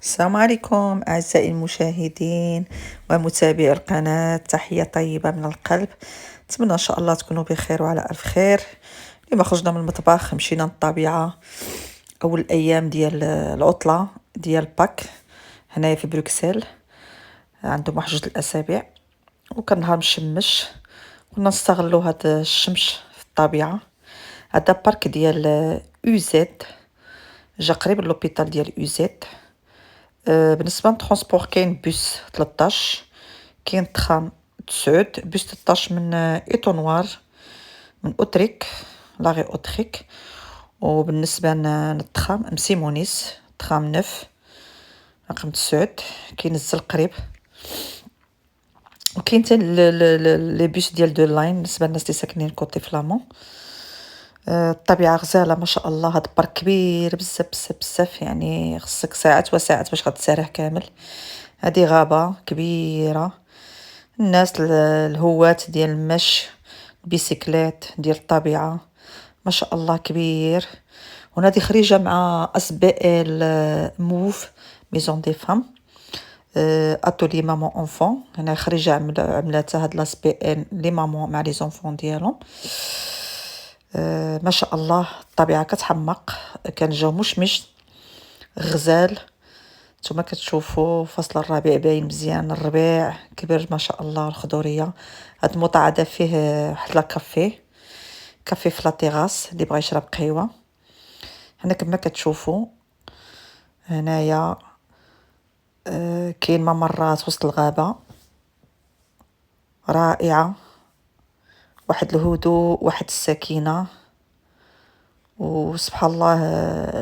السلام عليكم أعزائي المشاهدين ومتابعي القناة، تحية طيبة من القلب. نتمنى إن شاء الله تكونوا بخير وعلى ألف خير. اليوم خرجنا من المطبخ، مشينا للطبيعة. أول أيام ديال العطلة ديال باك هنايا في بروكسل، عندهم واحد جوج الأسابيع، وكان نهار مشمش. كنا نستغلو هاد الشمس في الطبيعة. هذا بارك ديال UZ، جا قريب لوبيتال ديال UZ. بالنسبة للترونسبور كاين بوس 13، كاين ترام 9، بوس 13 من إيتونوار من أوتريك، لاغي أوتريك. وبالنسبة للترام مسيمونيس ترام 9 رقم 9 كينزل قريب. وكاين تاني لي بوس ديال دو لاين بالنسبة للناس اللي ساكنين كوتي فلامون. الطبيعة غزالة ما شاء الله، هاد البارك كبير بزاف بزاف بزاف، يعني خصك ساعات وساعات باش غتسارح كامل. هادي غابة كبيرة، الناس الهواة ديال المشي، البيسيكلات ديال الطبيعة، ما شاء الله كبير. ونادي خريجة مع SBL موف ميزون دي فام، اتولي مامون اونفون. هنا خريجة عملاتها هاد لاس بي ان لي مامون مع لي زونفون ديالهم. ما شاء الله الطبيعة كتحمق، كان الجو مشمش غزال. نتوما كتشوفوا فصل الربيع باين مزيان، الربيع كبر ما شاء الله. الخضوريه. هاد المطعم فيه واحد لاكافي، كافي في لاطيغاس اللي بغى يشرب قهوه. هنا كما كتشوفوا هنايا كاين ممرات وسط الغابه رائعه، واحد الهدوء واحد السكينه. وسبحان الله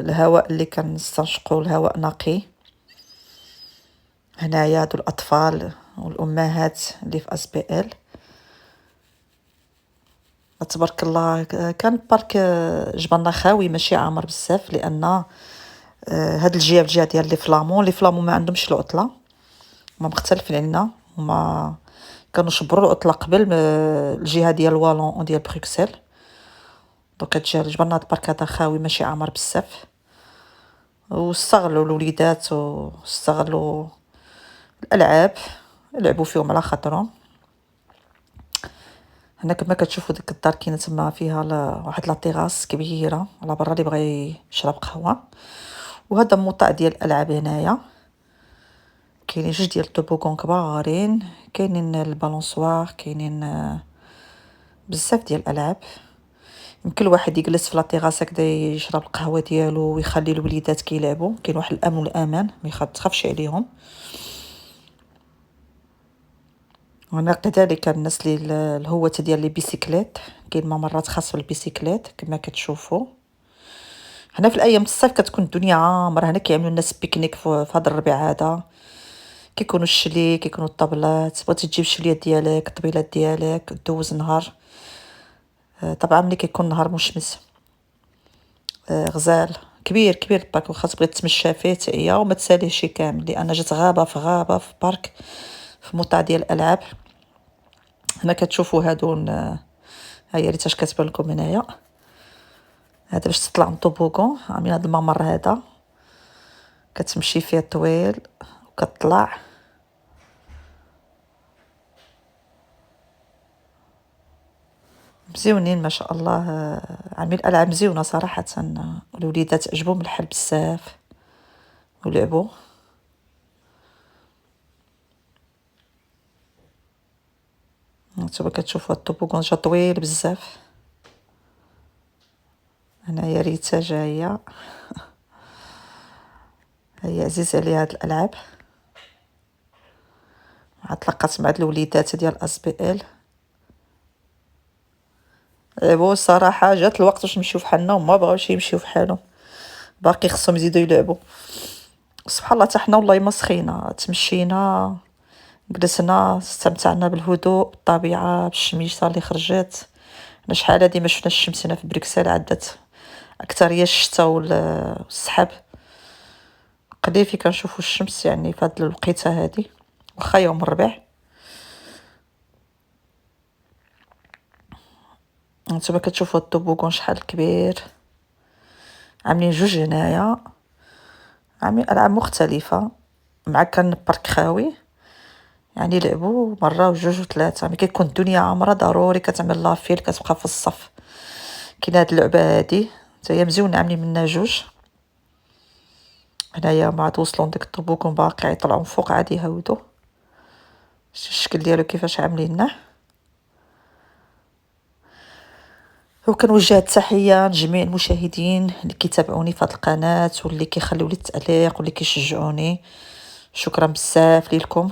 الهواء اللي كنستنشقوا الهواء نقي. هنايا هادو الاطفال والامهات اللي في SBL. تبارك الله. كان البارك جبلنا خاوي ماشي عامر بزاف، لان هاد الجهه ديال لي فلامون ما عندهمش العطله، ما مختلفين علينا. هما كانوا شبروا العطله قبل الجهه ديال والون ديال بروكسل. دونك هاد جبلنا هاد البارك هذا خاوي ماشي عامر بزاف، واستغلوا الوليدات واستغلوا الالعاب، لعبوا فيهم على خاطرهم. هنا كما كتشوفوا ديك الدار كاينه تما فيها واحد لاطيغاس كبيره على برا اللي بغى يشرب قهوه. وهذا موطع ديال الالعاب هنايا، كاينين جوج ديال الطوبوغون كبارين، كاينين البالونسوار، كاينين بزاف ديال الالعاب. يمكن الواحد يجلس في لاطيغاس هكذا يشرب القهوه ديالو ويخلي الوليدات كيلعبوا. كاين واحد الامن والامان، ما تخافش عليهم. وهنا كذلك الناس اللي الهوة ديال لي بيسيكليت، كاين ممرات خاصه بالبيسيكليت كما كتشوفوا. هنا في الايام الصيف كتكون الدنيا عامره، هنا كيعملوا الناس بيكنيك في هذا الربيع هذا. كيكونوا الشلي، كيكونوا الطبلات، بغيتي تجيب الشليات ديالك الطبيلات ديالك دوز نهار. طبعا ملي كيكون نهار مشمس غزال كبير كبير البارك، وخاص بغيت تمشى فيه حتى هي وما تساليهش كامل، لان جات غابه في غابه في بارك في موطع ديال الالعاب. هنا كتشوفوا هادو هيا ريتاش كتبان لكم هنايا. هذا باش تطلع من طوبوغون، عاملين هذا الممر هذا كتمشي فيه طويل وكتطلع. مزيونين ما شاء الله. عاملين العاب مزيونه صراحه، الوليدات عجبهم الحل بزاف ولعبوا. نتوما كتشوفوا الطوبوغون جا طويل بزاف. هنايا ريتا جايه، هي عزيز عليها هاد الالعاب. عاد تلاقات مع الوليدات ديال SBL، لعبوا الصراحه. جات الوقت باش نمشيو فحالنا وما بغاوش يمشيو فحالهم، باقي خصهم يزيدوا يلعبوا. سبحان الله، حتى حنا والله ما سخينا، تمشينا جلسنا استمتعنا بالهدوء بالطبيعه بالشميسه اللي خرجت. انا شحال هادي ما شفنا الشمس هنا في بروكسل، عدت اكثر هي الشتاء والسحاب. قليل في كنشوفوا الشمس يعني في هاد الوقيته هادي، واخا يوم الربيع. نتوما كتشوفوا الطوبوغون شحال كبير، عاملين جوج هنايا. عاملين العاب مختلفه، مع كان برك خاوي يعني لعبوا مره وجوج وثلاثه، ملي كتكون الدنيا عامره ضروري كتعمل لافيل كتبقى في الصف. كاين هاد اللعبه هادي حتى هي مزيونه، عاملين منها جوج. هنايا ما عاد وصلوا ديك الطبوكم باقي يطلعوا فوق عاد يهودوا. الشكل ديالو كيفاش عاملينه. وكنوجه التحيه لجميع المشاهدين اللي كيتابعوني في هذه القناه واللي كيخليو لي التعليق واللي كيشجعوني. شكرا بزاف ليكم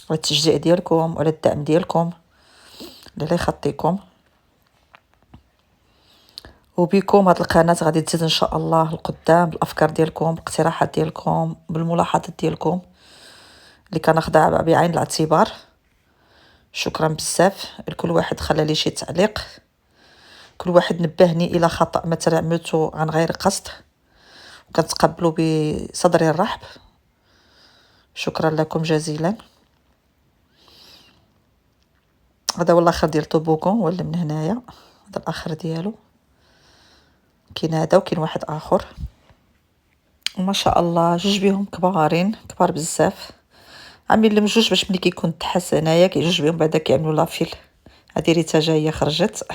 على التشجيع ديالكم وعلى الدعم ديالكم الله يخطيكم. وبكم هاد القناه غادي تزيد ان شاء الله القدام بالافكار ديالكم، باقتراحات ديالكم، بالملاحظات ديالكم اللي كناخدها بعين الاعتبار. شكرا بزاف لكل واحد خلى لي شي تعليق، كل واحد نبهني الى خطا مثلا عملته عن غير قصد، وكنتقبلوا بصدر الرحب. شكرا لكم جزيلا. هذا هو الاخر ديال طوبوكون، ولا من هنايا هذا الاخر ديالو. كاين هذا وكاين واحد اخر وما شاء الله جوج بهم كبارين كبار بزاف. عاملين لهم جوج باش ملي كيكون تحس هنايا كيجوج بهم بعدا كيعملوا لافيل. هذه ريتا جايه خرجت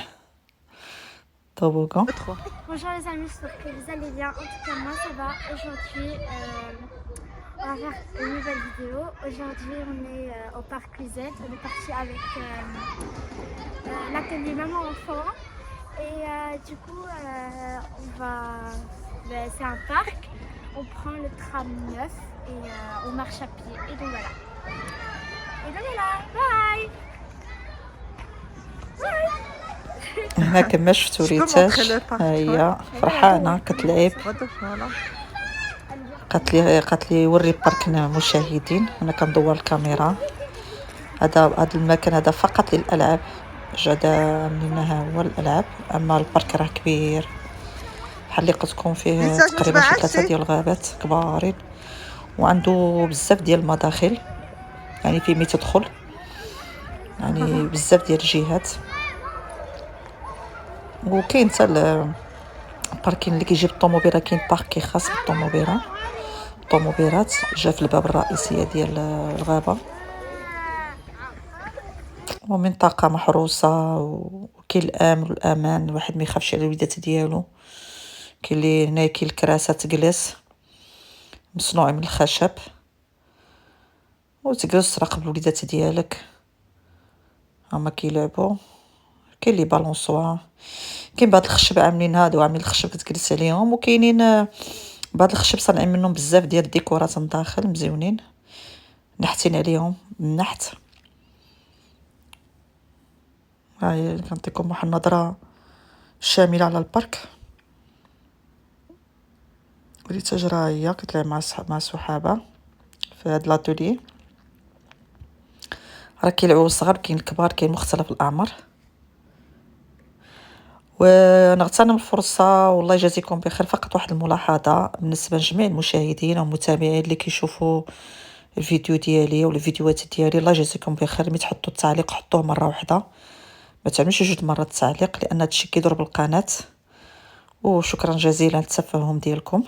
طوبوكون. Bonjour les amis, j'espère que vous allez bien. En tout cas, moi ça va. Aujourd'hui, on va faire une nouvelle vidéo. Aujourd'hui, on est au parc Cluzet. On est parti avec l'atelier maman-enfant. Et du coup, on va. C'est un parc. On prend le tram 9 et on marche à pied. Et donc voilà. Bye! هنا كما شفتوا ريتاش هي فرحانه كتلعب. قالت لي وري بارك المشاهدين. انا كندور الكاميرا. هذا المكان هذا فقط للالعاب، جدا عاملينها هو الالعاب، اما البارك راه كبير بحال اللي قلت لكم فيه تقريبا شي 3 ديال الغابات كبارين، وعنده بزاف ديال المداخل يعني فيه 100 تدخل، يعني بزاف ديال الجهات. وكاين حتى الباركين اللي كيجيب الطوموبيله، كاين باركي خاص بالطوموبيلات جا في الباب الرئيسيه ديال الغابه، ومنطقه محروسه وكاين الامن والامان، الواحد ما يخافش على الوليدات ديالو. كاين اللي هنا كاين الكراسه تجلس مصنوع من الخشب وتجلس تراقب الوليدات ديالك هما كيلعبوا. كاين اللي بالونسوا، كاين بعض الخشب عاملين هادو عاملين الخشب كتجلس عليهم، وكاينين بعض الخشب صانعين منهم بزاف ديال الديكورات من داخل مزيونين نحتين عليهم النحت. هاي كنعطيكم واحد النظره شامله على البارك. ريتا جرا هي كتلعب مع صحابها في هاد لاتولي. راه كيلعبوا الصغار كاين الكبار كاين مختلف الاعمار. ونغتنم الفرصه والله يجازيكم بخير فقط واحد الملاحظه بالنسبه لجميع المشاهدين والمتابعين اللي كيشوفوا الفيديو ديالي ولا الفيديوهات ديالي. الله يجازيكم بخير. ملي تحطوا التعليق حطوه مره واحده، ما تعملوش جوج مرات التعليق لان هادشي كيضرب القناه. وشكرا جزيلا للتفهم ديالكم.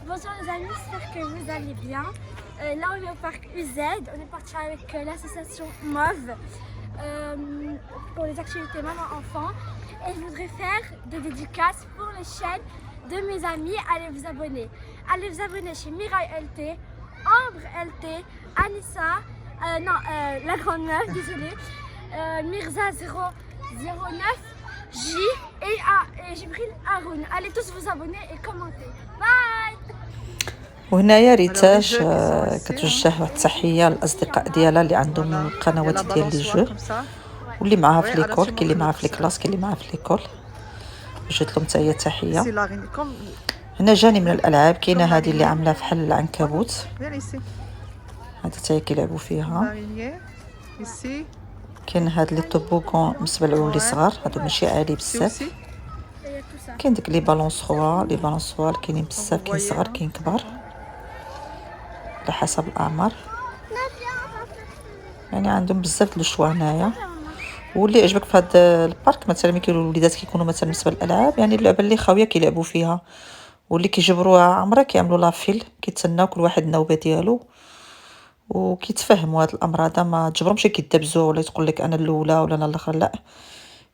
Bonjour les amis, j'espère que vous allez bien. Là on est au parc UZ, on est parti avec l'association MOV pour les activités maman-enfant. Et je voudrais faire des dédicaces pour les chaînes de mes amis. Allez vous abonner. Allez vous abonner chez Mirai LT, Ambre LT, Anissa, la grande meuf, désolée, Mirza 009, J et Jibril Haroun. Allez tous vous abonner et commenter. Bye! وهنايا ريتاش كتوجه واحد التحيه للاصدقاء ديالها اللي عندهم القنوات ديال لي جو واللي معاها في ليكول. كاين اللي معاها في الكلاس كاين اللي معاها في ليكول. وجدت لهم حتى هي تحيه. هنا جاني من الالعاب كاينه هذه اللي عامله بحال العنكبوت، هذا حتى هي كيلعبوا فيها. كاين هاد لي طوبوكون بالنسبه للعولي صغار، هادو ماشي عالي بزاف. كاين ديك لي بالونسوار كاينين بزاف، كاين صغار كاين كبار على حسب الاعمار، يعني عندهم بزاف د الشوا هنايا. واللي يعجبك في هذا البارك مثلا ملي كيكونوا الوليدات كيكونوا مثلا بالنسبه للالعاب، يعني اللعبه اللي خاويه كيلعبوا فيها واللي كيجبروها عمرها كيعملوا لافيل، كيتسناو كل واحد النوبه ديالو وكيتفاهموا. هاد الامر هذا ما تجبرهمش كيدبزوا ولا تقول لك انا الاولى ولا انا الاخر، لا،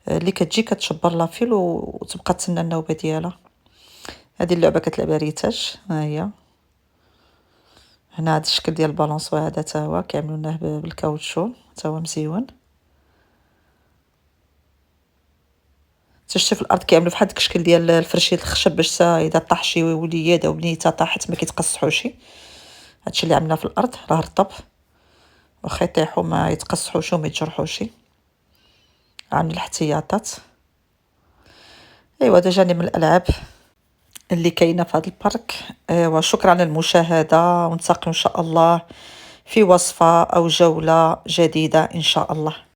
اللي كتجي كتشبر لافيل وتبقى تسنى النوبه ديالها. هذه اللعبه كتلعبها ريتاج. ها هي هنا هذا الشكل ديال البالونسو هذا تا هو كيعملوناه بالكاوتشو تا هو مزيون. شتي في الارض كيعملوا بحال داك الشكل ديال الفرشيه الخشب باش اذا طاح شي وليد او بنيته طاحت ما كيتقصحوش. هادشي اللي عملنا في الارض راه رطب، واخا يطيحوا ما يتقصحوش وما يتجرحوش. عامل الاحتياطات. ايوا هذا جانب من الالعاب اللي كاينه في هذا البارك. وشكرا على المشاهده، ونلتقي ان شاء الله في وصفه او جوله جديده ان شاء الله.